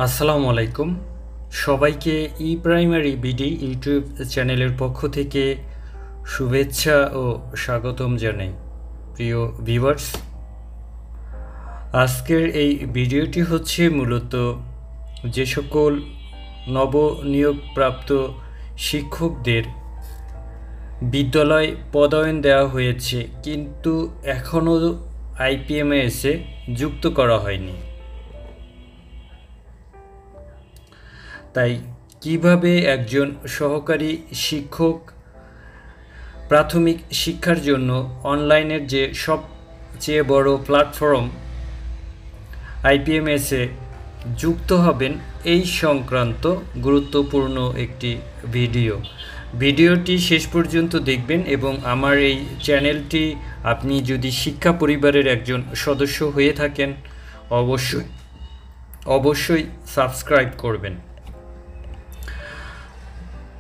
আসসালামু আলাইকুম। সবাইকে ই প্রাইমারি বিডি ইউটিউব চ্যানেলের পক্ষ থেকে শুভেচ্ছা ও স্বাগতম জানাই। প্রিয় ভিউয়ার্স, আজকের এই ভিডিওটি হচ্ছে মূলত যে সকল নবনিয়োগপ্রাপ্ত শিক্ষকদের বিদ্যালয় পদায়ন দেওয়া হয়েছে কিন্তু এখনও আইপিএমএসে যুক্ত করা হয়নি, তাই কিভাবে একজন সহকারী শিক্ষক প্রাথমিক শিক্ষার জন্য অনলাইনের যে সবচেয়ে বড় প্ল্যাটফর্ম আইপিএমএসে যুক্ত হবেন এই সংক্রান্ত গুরুত্বপূর্ণ একটি ভিডিওটি শেষ পর্যন্ত দেখবেন এবং আমার এই চ্যানেলটি আপনি যদি শিক্ষা পরিবারের একজন সদস্য হয়ে থাকেন অবশ্যই সাবস্ক্রাইব করবেন।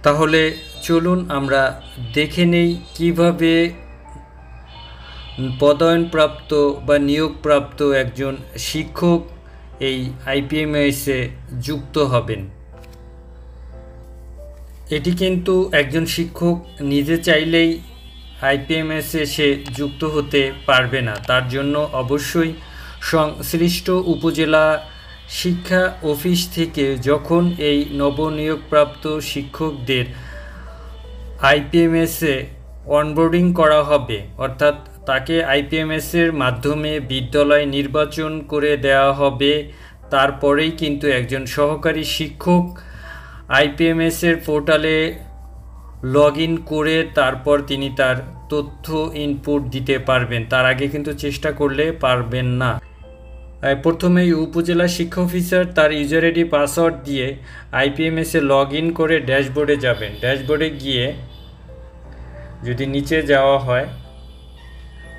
তাহলে চলুন আমরা দেখে নেই কিভাবে পদায়নপ্রাপ্ত বা নিয়োগপ্রাপ্ত একজন শিক্ষক এই আইপিএমএসে যুক্ত হবেন। এটি কিন্তু একজন শিক্ষক নিজে চাইলেই আইপিএমএসে সে যুক্ত হতে পারবে না, তার জন্য অবশ্যই সংশ্লিষ্ট উপজেলা শিক্ষা অফিস থেকে যখন এই নবনিয়োগপ্রাপ্ত শিক্ষকদের আইপিএমএসে অনবোর্ডিং করা হবে, অর্থাৎ তাকে আইপিএমএসের মাধ্যমে বিদ্যালয় নির্বাচন করে দেওয়া হবে, তারপরেই কিন্তু একজন সহকারী শিক্ষক আইপিএমএসের পোর্টালে লগ ইন করে তারপর তিনি তার তথ্য ইনপুট দিতে পারবেন। তার আগে কিন্তু চেষ্টা করলে পারবেন না। প্রথমেই উপজেলা শিক্ষা অফিসার তার ইউজার আইডি পাসওয়ার্ড দিয়ে আইপিএমএসে লগ ইন করে ড্যাশবোর্ডে যাবেন। ড্যাশবোর্ডে গিয়ে যদি নিচে যাওয়া হয়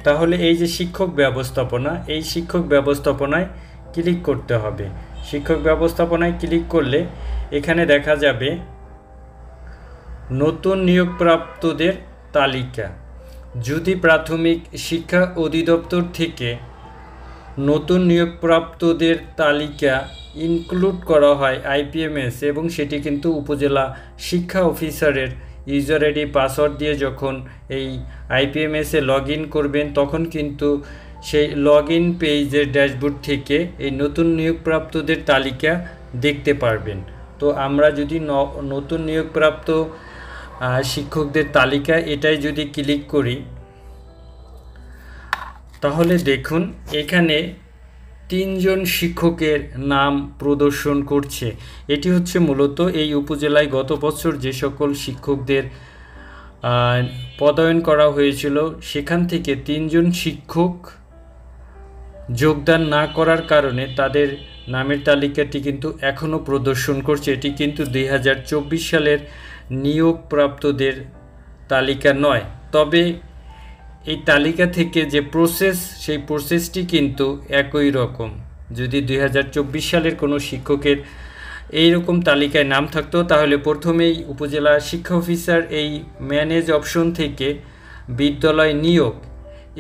তাহলে এই যে শিক্ষক ব্যবস্থাপনা, এই শিক্ষক ব্যবস্থাপনায় ক্লিক করতে হবে। শিক্ষক ব্যবস্থাপনায় ক্লিক করলে এখানে দেখা যাবে নতুন নিয়োগপ্রাপ্তদের তালিকা। যদি প্রাথমিক শিক্ষা অধিদপ্তর থেকে নতুন নিয়োগপ্রাপ্তদের তালিকা ইনক্লুড করা হয় আইপিএমএস এবং সেটি কিন্তু উপজেলা শিক্ষা অফিসারের ইউজার আইডি পাসওয়ার্ড দিয়ে যখন এই আইপিএমএসে লগ ইন করবেন তখন কিন্তু সেই লগ ইন পেজের ড্যাশবোর্ড থেকে এই নতুন নিয়োগপ্রাপ্তদের তালিকা দেখতে পারবেন। তো আমরা যদি নতুন নিয়োগপ্রাপ্ত শিক্ষকদের তালিকা এটাই যদি ক্লিক করি তাহলে দেখুন এখানে 3 জন শিক্ষকের নাম প্রদর্শন করছে। এটি হচ্ছে মূলত এই উপজেলায় গত বছর যে সকল শিক্ষকদের পদায়ন করা হয়েছিল সেখান থেকে 3 জন শিক্ষক যোগদান না করার কারণে তাদের নামের তালিকাটি কিন্তু এখনও প্রদর্শন করছে। এটি কিন্তু 2024 সালের নিয়োগপ্রাপ্তদের তালিকা নয়, তবে এই তালিকা থেকে যে প্রসেস সেই প্রসেসটি কিন্তু একই রকম। যদি 2024 সালের কোনো শিক্ষকের এই রকম তালিকায় নাম থাকতো তাহলে প্রথমেই উপজেলা শিক্ষা অফিসার এই ম্যানেজ অপশন থেকে বিদ্যালয় নিয়োগ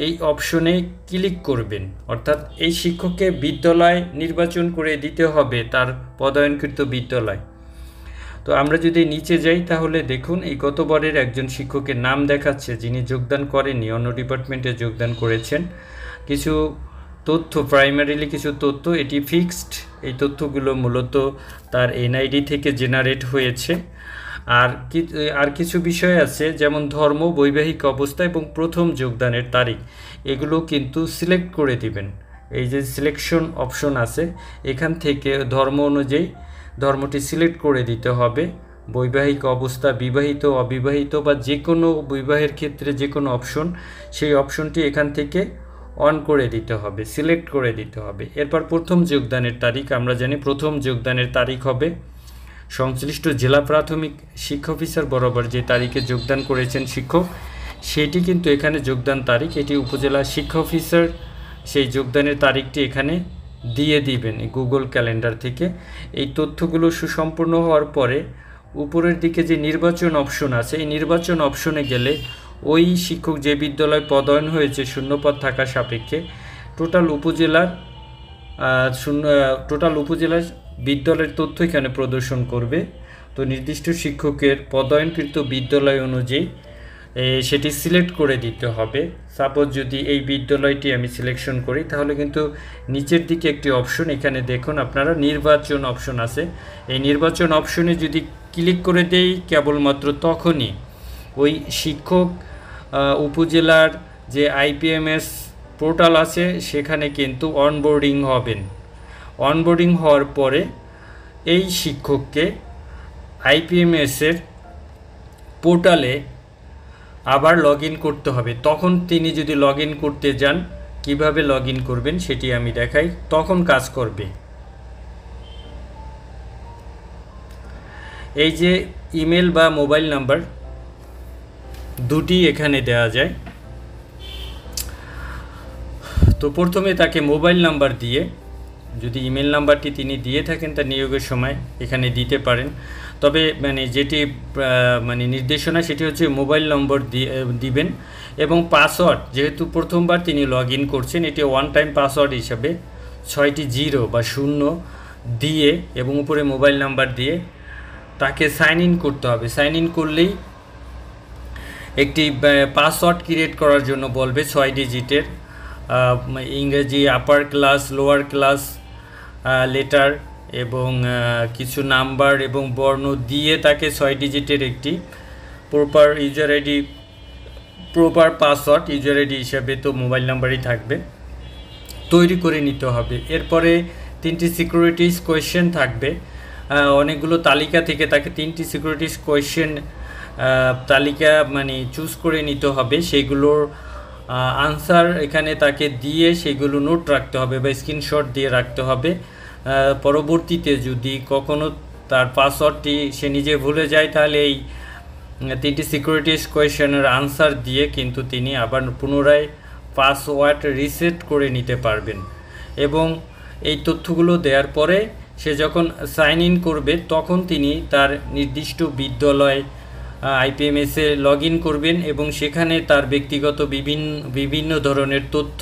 এই অপশনে ক্লিক করবেন, অর্থাৎ এই শিক্ষককে বিদ্যালয় নির্বাচন করে দিতে হবে তার পদায়নকৃত বিদ্যালয়। তো আমরা যদি নিচে যাই তাহলে দেখুন এই গতবারের একজন শিক্ষকের নাম দেখাচ্ছে যিনি যোগদান করেননি, অন্য ডিপার্টমেন্টে যোগদান করেছেন। কিছু তথ্য, প্রাইমারিলি কিছু তথ্য, এটি ফিক্সড, এই তথ্যগুলো মূলত তার এনআইডি থেকে জেনারেট হয়েছে। আর কিছু বিষয় আছে যেমন ধর্ম, বৈবাহিক অবস্থা এবং প্রথম যোগদানের তারিখ, এগুলো কিন্তু সিলেক্ট করে দিবেন। এই যে সিলেকশন অপশন আছে এখান থেকে ধর্ম অনুযায়ী ধর্মটি সিলেক্ট করে দিতে হবে। বৈবাহিক অবস্থা, বিবাহিত, অবিবাহিত বা যে কোনো বিবাহের ক্ষেত্রে যে কোনো অপশন, সেই অপশনটি এখান থেকে অন করে দিতে হবে, সিলেক্ট করে দিতে হবে। এরপর প্রথম যোগদানের তারিখ, আমরা জানি প্রথম যোগদানের তারিখ হবে সংশ্লিষ্ট জেলা প্রাথমিক শিক্ষা অফিসার বরাবর যে তারিখে যোগদান করেছেন শিক্ষক সেটি কিন্তু এখানে যোগদান তারিখ। এটি উপজেলা শিক্ষা অফিসার সেই যোগদানের তারিখটি এখানে দিয়ে দিবেন গুগল ক্যালেন্ডার থেকে। এই তথ্যগুলো সুসম্পূর্ণ হওয়ার পরে উপরের দিকে যে নির্বাচন অপশন আছে এই নির্বাচন অপশনে গেলে ওই শিক্ষক যে বিদ্যালয় পদায়ন হয়েছে শূন্যপদ থাকা সাপেক্ষে টোটাল উপজেলার বিদ্যালয়ের তথ্য এখানে প্রদর্শন করবে। তো নির্দিষ্ট শিক্ষকের পদায়নকৃত বিদ্যালয় অনুযায়ী সেটি সিলেক্ট করে দিতে হবে। সাপোজ যদি এই বিদ্যালয়টি আমি সিলেকশন করি, তাহলে কিন্তু নিচের দিকে একটি অপশন, এখানে দেখুন আপনারা নির্বাচন অপশন আছে। এই নির্বাচন অপশনে যদি ক্লিক করে দেই, কেবলমাত্র তখনই ওই শিক্ষক উপজেলার যে IPMS পোর্টাল আছে সেখানে কিন্তু অনবোর্ডিং হবেন। অনবোর্ডিং হওয়ার পরে এই শিক্ষককে IPMS-এর পোর্টালে আবার লগ ইন করতে হবে। তখন তিনি যদি লগ ইন করতে যান, কিভাবে লগ ইন করবেন সেটি আমি দেখাই, তখন কাজ করবে। এই যে ইমেল বা মোবাইল নাম্বার দুটি এখানে দেওয়া যায়। তো প্রথমে তাকে মোবাইল নাম্বার দিয়ে, যদি ইমেল নাম্বারটি তিনি দিয়ে থাকেন তার নিয়োগের সময় এখানে দিতে পারেন। তবে যেটি নির্দেশনা সেটি হচ্ছে মোবাইল নম্বর দিবেন এবং পাসওয়ার্ড, যেহেতু প্রথমবার তিনি লগ ইন করছেন, এটি ওয়ান টাইম পাসওয়ার্ড হিসাবে 6টি 0 বা 0 দিয়ে এবং উপরে মোবাইল নাম্বার দিয়ে তাকে সাইন ইন করতে হবে। সাইন ইন করলেই একটি পাসওয়ার্ড ক্রিয়েট করার জন্য বলবে 6 ডিজিটের, ইংরেজি upper class, lower class letter এবং কিছু নাম্বার এবং বর্ণ দিয়ে তাকে 6 ডিজিটের একটি proper user ID, proper password user ID হিসাবে তো মোবাইল নাম্বারই থাকবে, তৈরি করে নিতে হবে। এরপরে 3টি সিকিউরিটিস কোয়েশ্চেন থাকবে। অনেকগুলো তালিকা থেকে তাকে 3টি সিকিউরিটিস কোয়েশ্চেন তালিকা চুজ করে নিতে হবে। সেইগুলোর আনসার এখানে তাকে দিয়ে সেগুলো নোট রাখতে হবে বা স্ক্রিনশট দিয়ে রাখতে হবে। পরবর্তীতে যদি কখনো তার পাসওয়ার্ডটি সে নিজে ভুলে যায়, তাহলে এই 3টি সিকিউরিটিস কোয়েশ্চেনের আনসার দিয়ে কিন্তু তিনি আবার পুনরায় পাসওয়ার্ড রিসেট করে নিতে পারবেন। এবং এই তথ্যগুলো দেওয়ার পরে সে যখন সাইন ইন করবে, তখন তিনি তার নির্দিষ্ট বিদ্যালয় IPMS-এ লগ ইন করবেন এবং সেখানে তার ব্যক্তিগত বিভিন্ন ধরনের তথ্য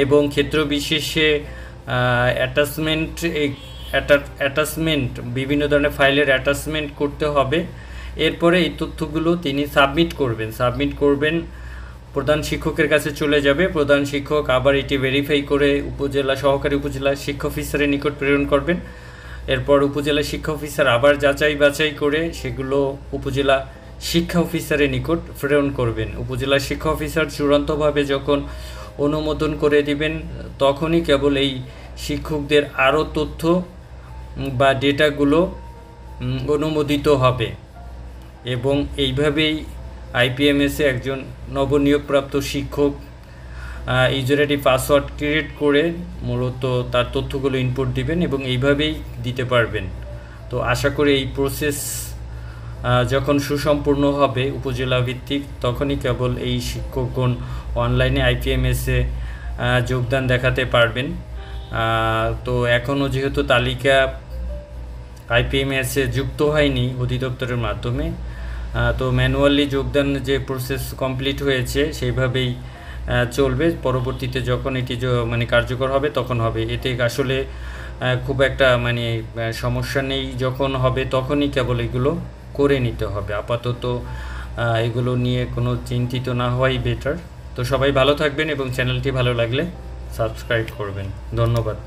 এবং ক্ষেত্র বিশেষে অ্যাটাচমেন্ট বিভিন্ন ধরনের ফাইলের অ্যাটাচমেন্ট করতে হবে। এরপরে এই তথ্যগুলো তিনি সাবমিট করবেন, প্রধান শিক্ষকের কাছে চলে যাবে। প্রধান শিক্ষক আবার এটি ভেরিফাই করে সহকারী উপজেলা শিক্ষা অফিসারের নিকট প্রেরণ করবেন। এরপর উপজেলা শিক্ষা অফিসার আবার যাচাই বাছাই করে সেগুলো উপজেলা শিক্ষা অফিসারের নিকট প্রেরণ করবেন। উপজেলা শিক্ষা অফিসার চূড়ান্তভাবে যখন অনুমোদন করে দিবেন, তখনই কেবল এই শিক্ষকদের আরও তথ্য বা ডেটাগুলো অনুমোদিত হবে। এবং এইভাবেই IPMS-এ একজন নবনিয়োগপ্রাপ্ত শিক্ষক ইউজার আইডি পাসওয়ার্ড ক্রিয়েট করে মূলত তার তথ্যগুলো ইনপুট দিবেন এবং এইভাবেই দিতে পারবেন। তো আশা করি এই প্রসেস যখন সুসম্পূর্ণ হবে উপজেলা ভিত্তিক, তখনই কেবল এই শিক্ষকগণ অনলাইনে IPMS-এ যোগদান দেখাতে পারবেন। তো এখনও যেহেতু তালিকা IPMS-এ যুক্ত হয়নি অধিদপ্তরের মাধ্যমে, তো ম্যানুয়ালি যোগদান যে প্রসেস কমপ্লিট হয়েছে সেইভাবেই চলবে। পরবর্তীতে যখন এটি কার্যকর হবে তখন হবে। এতে আসলে খুব একটা সমস্যা নেই। যখন হবে তখনই কেবল এগুলো করে নিতে হবে। আপাতত এগুলো নিয়ে কোনো চিন্তিত না হওয়াই বেটার। তো সবাই ভালো থাকবেন এবং চ্যানেলটি ভালো লাগলে সাবস্ক্রাইব করবেন। ধন্যবাদ।